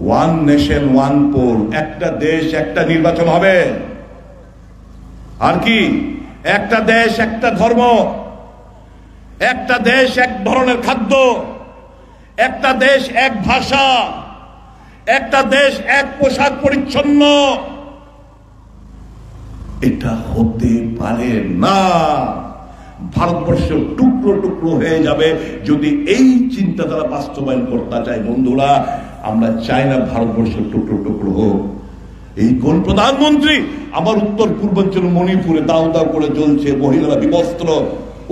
Speaker 2: ওয়ান নেশন ওয়ান পোল, একটা দেশ একটা নির্বাচন হবে। আর কি? একটা দেশ একটা ধর্ম, একটা দেশ এক ধরনের খাদ্য, একটা দেশ এক ভাষা, একটা দেশ এক পোশাক পরিচ্ছন্ন। এটা হতে পারে না। ভারতবর্ষ টুকরো টুকরো হয়ে যাবে যদি এই চিন্তাধারা বাস্তবায়ন করতে চাই। বন্ধুরা, আমরা চাই না ভারতবর্ষ টুকরো টুকরো হোক। এই কোন প্রধানমন্ত্রী? আমার উত্তর পূর্বাঞ্চল মণিপুরে দাউ দাউ করে জ্বলছে, মহিলারা বিবস্ত্র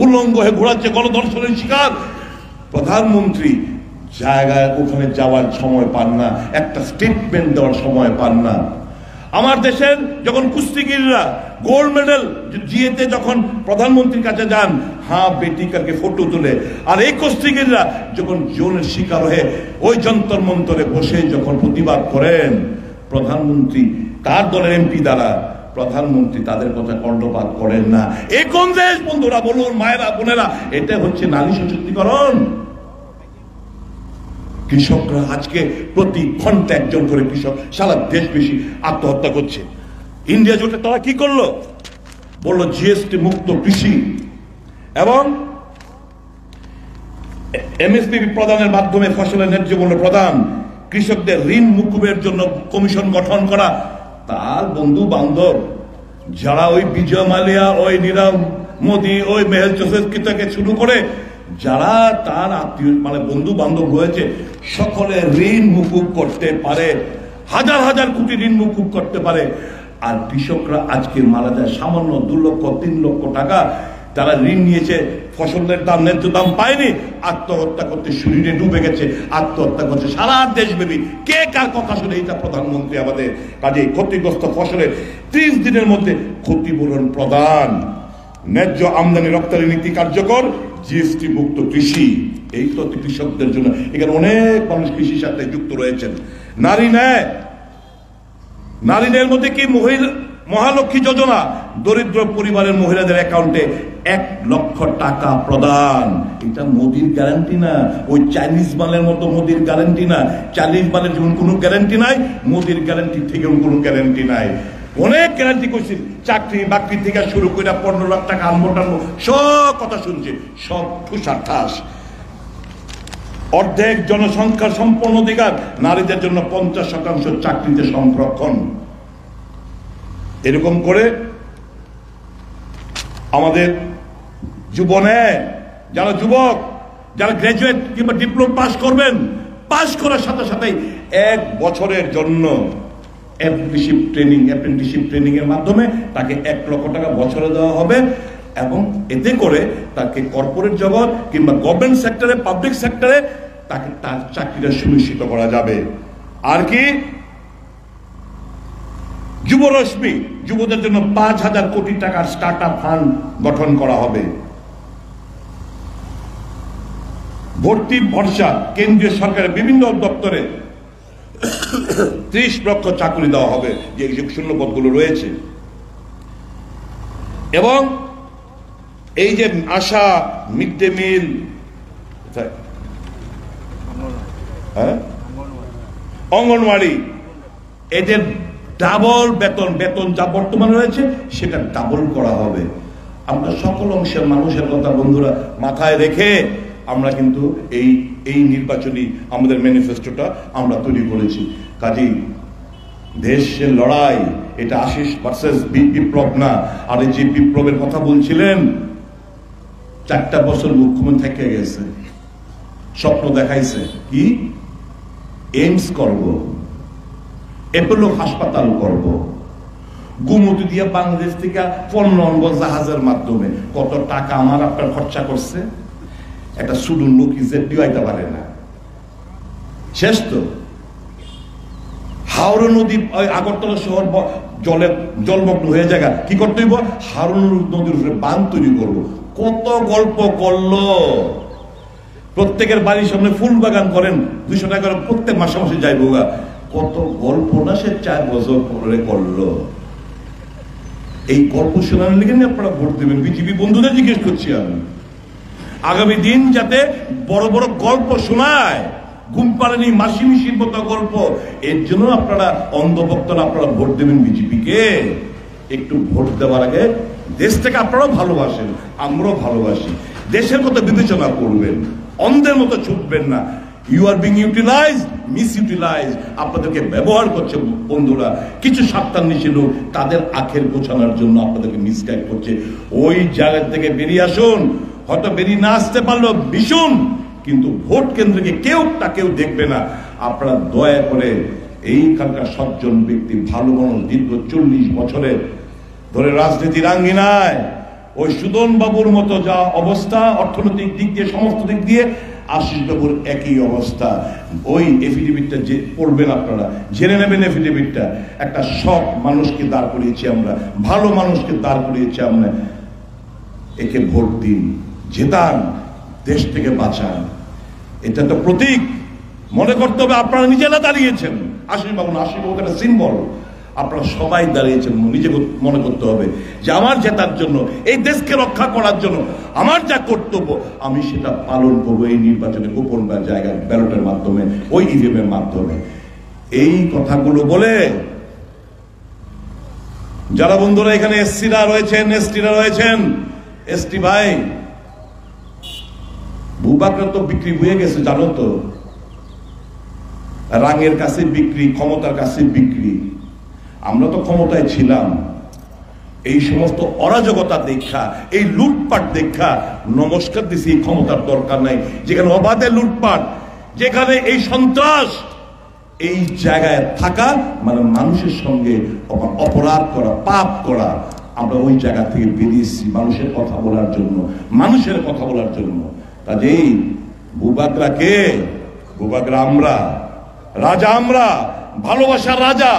Speaker 2: উলঙ্গ হয়ে ঘোরাচ্ছে, গণধর্ষণের শিকার। প্রধানমন্ত্রী জায়গায় ওখানে যাওয়ার সময় পান না, একটা স্টেটমেন্ট দেওয়ার সময় পান না। আমার দেশের যখন কুস্তিগিররা গোল্ড মেডেল জিতে যখন প্রধানমন্ত্রীর কাছে যান, হ্যাঁ বেটি কারকে ফটো তুলে, আর এই কুস্তিগিররা যখন জোনের শিকার হয়ে ওই যন্তর মন্তরে বসে যখন প্রতিবাদ করেন, প্রধানমন্ত্রী তার দলের এমপি দ্বারা প্রধানমন্ত্রী তাদের কথা কর্ণপাত করেন না। এই কোন দেশ বন্ধুরা? বলুন মায়েরা বোনেরা, এটা হচ্ছে নারী সশক্তিকরণ। কৃষকরা আজকে প্রতি ঘন্টা একজন করে কৃষক সারা দেশ বেশি আত্মহত্যা করছে। ইন্ডিয়া জোটে তারা কি করলো? বললো জিএসটি মুক্ত কৃষি এবং এমএসপি প্রদানের মাধ্যমে ফসলের ন্যায্য মূল্য প্রদান, কৃষকদের ঋণ মুকুবের জন্য কমিশন গঠন করা। তার বন্ধু বান্ধব যারা ওই বিজয় মালিয়া, ওই নীরব মোদী, ওই মেহুল চোকসি থেকে শুরু করে যারা তার আত্মীয় মানে বন্ধু বান্ধব রয়েছে, সকলে ঋণ মুকুব করতে পারে, হাজার হাজার কোটি ঋণ মুকুব করতে পারে। আর কৃষকরা আজকে মারা যায় সামান্য 2 লক্ষ 3 লক্ষ টাকা। তারা ঋণ নিয়েছে, ফসলের দাম ন্যায্য দাম পায়নি, আত্মহত্যা করতে শরীরে ডুবে গেছে, আত্মহত্যা করছে সারা দেশব্যাপী। কে কার কথা শুনে? এটা প্রধানমন্ত্রী আমাদের। কাজে ক্ষতিগ্রস্ত ফসলের 30 দিনের মধ্যে ক্ষতিপূরণ প্রদান, ন্যায্য আমদানি রপ্তানি নীতি কার্যকর, জিএসটি মুক্ত কৃষি। এই তো কৃষকদের জন্য। এখানে অনেক মানুষ কৃষির সাথে যুক্ত রয়েছেন। নারী ন্যায়, নারীদের মধ্যে কি মহালক্ষ্মী যোজনা, দরিদ্র পরিবারের মহিলাদের অ্যাকাউন্টে 1 লক্ষ টাকা প্রদান। এটা মোদির গ্যারান্টি না, ওই চাইনিজ মালের মতো মোদির গ্যারান্টি না। চাইনিজ মালের যেমন কোনো গ্যারান্টি নাই, মোদির গ্যারান্টি থেকে কোনো গ্যারান্টি নাই। অনেক গ্যারান্টি করছি, চাকরি বাকরি থেকে শুরু করে 15 লাখ টাকা আনবো টানবো, সব কথা শুনছে, সব ঠুসার ঠাস। অর্ধেক জনসংখ্যার সম্পূর্ণ অধিকার, নারীদের জন্য 50% চাকরিতে সংরক্ষণ। এরকম করে আমাদের জীবনে যারা যুবক, যারা গ্রাজুয়েট কিংবা ডিপ্লোমা পাস করবেন, পাস করার সাথে সাথে 1 বছরের জন্য অ্যাপ্রেন্টিসশিপ ট্রেনিং এর মাধ্যমে তাকে 1 লক্ষ টাকা বছরে দেওয়া হবে। এবং এতে করে তাকে কর্পোরেট জগৎ কিংবা গভর্নমেন্ট সেক্টরে, পাবলিক সেক্টরে তাকে তার চাকরিটা সুনিশ্চিত করা যাবে। আর কি? যুবরশ্মি, যুবদের জন্য 5,000 কোটি টাকার স্টার্ট আপ ফান্ড গঠন করা হবে। ভর্তি ভরসা, কেন্দ্রীয় সরকারের বিভিন্ন দপ্তরে 30 লক্ষ চাকরি দেওয়া হবে, যে শূন্য পদগুলো রয়েছে। এবং এই যে আশা, মিড ডে মিল, অঙ্গনওয়াড়ি, এদের ডাবল বেতন যা বর্তমানে রয়েছে সেটা ডাবল করা হবে। আমরা সকল অংশের মানুষের কথা বন্ধুরা মাথায় রেখে আমরা কিন্তু এই নির্বাচনী আমাদের ম্যানিফেস্টোটা আমরা তৈরি করেছি। কাজেই দেশের লড়াই, এটা আশিস ভার্সেস বিপ্লব না। আর এই যে বিপ্লবের কথা বলছিলেন, 4টা বছর মুখ্যমন্ত্রী থেকে গেছে, স্বপ্ন দেখাইছে কি এইমস করব, অ্যাপোলো হাসপাতাল করব, গুমতি দিয়ে বাংলাদেশ থেকে পণ্য আনবো জাহাজের মাধ্যমে। কত টাকা আমার আপনার খরচা করছে, একটা সুডুন লোক দিতে পারে না। শেষ তো। হাওড়া নদী, আগরতলা শহর জলমগ্ন হয়ে যায়, কি করতে হইব? হাওড়া নদীর উপরে বাঁধ তৈরি করব। কত গল্প করলো। প্রত্যেকের বাড়ির সামনে ফুল বাগান করেন, 200 টাকা করে প্রত্যেক মাসে মাসে যাইব। কত গল্প না সে 4 বছর পরে করলো। এই গল্প শোনানোর লেগে আপনারা ভোট দেবেন। বিজেপি বন্ধুদের জিজ্ঞেস করছি আমি, আগামী দিন যাতে বড় বড় গল্প শোনায়, ঘুম পাড়েনি মাসি মিশির মতো গল্প, এর জন্য আপনারা অন্ধভক্তরা আপনারা ভোট দেবেন বিজেপিকে। একটু ভোট দেওয়ার আগে দেশটাকে আপনারাও ভালোবাসেন, আমরাও ভালোবাসি, দেশের কথা বিবেচনা করবেন, অন্ধের মতো ছুটবেন না। You are being utilized, misutilized. আপনাদেরকে ব্যবহার করছে বন্ধুরা, কিছু স্বার্থান্বেষী লোক তাদের আখের গোছানোর জন্য আপনাদেরকে মিসগাইড করছে। ওই জায়গা থেকে বেরিয়ে আসুন। হয়তো বেরিয়ে না আসতে পারলো ভীষণ, কিন্তু ভোট কেন্দ্রকে কেউ দেখবে না। আপনারা দয়া করে এইখানকার সজ্জন ব্যক্তি, ভালো মানুষ, দীর্ঘ 40 বছরের ধরে রাজনীতির আঙ্গিনায় ওই সুদন বাবুর মতো যা অবস্থা, অর্থনৈতিক দিক দিয়ে সমস্ত দিক দিয়ে আশিস বাবুর একই অবস্থা। ওই এফিডেভিটটা যে পড়বেন আপনারা, জেনে নেবেন এফিডেভিটটা। একটা সৎ মানুষকে দাঁড় করিয়েছি আমরা, ভালো মানুষকে দাঁড় করিয়েছি আমরা। একে ভোট দিন, জেতান, দেশ থেকে বাঁচান। এটা তো প্রতীক। মনে করতে হবে আপনারা নিজেরা দাঁড়িয়েছেন। আশিস বাবু না, আশিস বাবু একটা সিম্বল। আপনারা সবাই দাঁড়িয়েছেন, নিজে মনে করতে হবে যে আমার জেতার জন্য, এই দেশকে রক্ষা করার জন্য আমার যা কর্তব্য আমি সেটা পালন করবো এই নির্বাচনে, গোপন জায়গায় ব্যালটের মাধ্যমে, ওই ইভিএমের মাধ্যমে। এই কথাগুলো বলে যারা বন্ধুরা এখানে এসসিরা রয়েছেন, এসটিরা রয়েছেন, এসটি ভাই, ভূবাকরা তো বিক্রি হয়ে গেছে জানো তো। রাঙের কাছে বিক্রি, ক্ষমতার কাছে বিক্রি। আমরা তো ক্ষমতায় ছিলাম। এই সমস্ত অরাজকতা দেখা, এই লুটপাট দেখা নমস্কার দিছি। এই ক্ষমতার দরকার নাই। যেখানে অবাধে লুটপাট, যেখানে এই সন্ত্রাস, এই জায়গায় থাকা মানে মানুষের সঙ্গে অপরাধ করা, পাপ করা। আমরা ওই জায়গা থেকে বেরিয়েছি মানুষের কথা বলার জন্য, মানুষের কথা বলার জন্য। কাজেই ভূবাকরা কে? ভূবাকরা আমরা, রাজা আমরা, ভালোবাসার রাজা,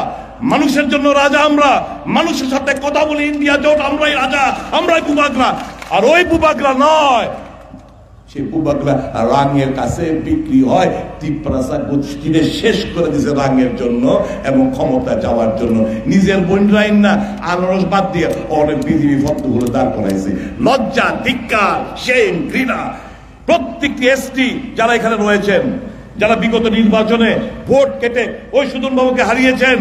Speaker 2: মানুষের জন্য রাজা আমরা। মানুষের সাথে কথা বলি, ইন্ডিয়া জোট, আমরাই রাজা, আমরাই ভূবাকরা। আর ওই ভূবাকরা নয়, সে ভূবাকরা রাঙের কাছে বিক্রি হয়। তিপ্রাসা গোষ্ঠীরে শেষ করে দিয়েছে রাঙের জন্য এবং ক্ষমতা যাওয়ার জন্য। নিজের বন্ডাইন না, আনারস বাদ দিয়ে অনেক বিজেপি ভক্তগুলো দাঁড় করাইছে। লজ্জা, ধিক্কার, শেম, ঘৃণা প্রত্যেকটি এসটি যারা এখানে রয়েছেন, যারা বিগত নির্বাচনে ভোট কেটে ওই সুদন বাবুকে হারিয়েছেন,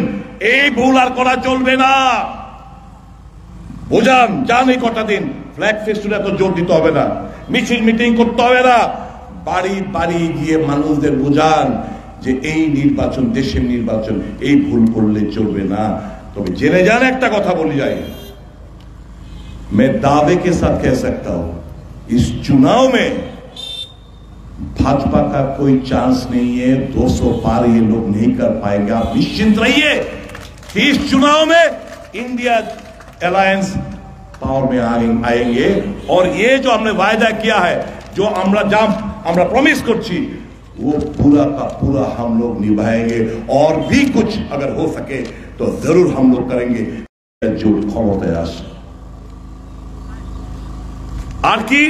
Speaker 2: এই ভুল আর করা চলবে না। বোঝান, যান এই কটা দিন। ফ্ল্যাগ ফেস্টুনে এত জোর দিতে হবে না, মিছিল মিটিং করতে হবে না। বাড়ি বাড়ি গিয়ে মানুষদের বোঝান যে এই নির্বাচন দেশের নির্বাচন, এই ভুল করলে চলবে না। তবে জেনে যান, একটা কথা বলি যাই, मैं दावे के साथ कह सकता हूं, इस चुनाव में भाजपा का कोई चांस नहीं है। 200 पार ये लोग नहीं कर पाएंगे। आप निश्चिंत रहिए कि इस चुनाव में इंडिया अलायंस पावर में आएंगे। और ये जो हमने वायदा किया है, जो हमरा प्रॉमिस करছি, वो पूरा का पूरा हम लोग निभाएंगे। और भी कुछ अगर हो सके तो जरूर हम लोग करेंगे। जो क्षमताয় আসে আর কি